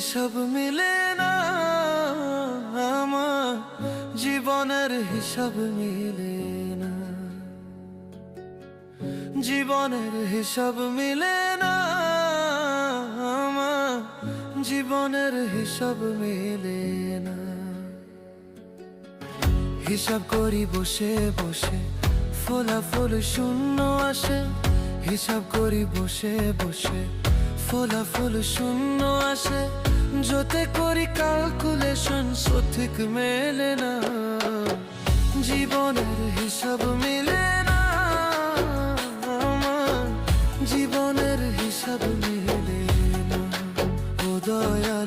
হিসাব মিলে না, আমার জীবনের হিসাব মিলে না, জীবনের হিসাব মিলে না, আমার জীবনের হিসাব মিলে না। হিসাব করি বসে বসে, ফলাফল শূন্য আসে। হিসাব করি বসে বসে, ফলাফল শূন্য আসে। যতে করি ক্যালকুলেশন সঠিক মেলে না, জীবনের হিসাব মিলে না, আমার জীবনের হিসাব মিলে না। ও দয়া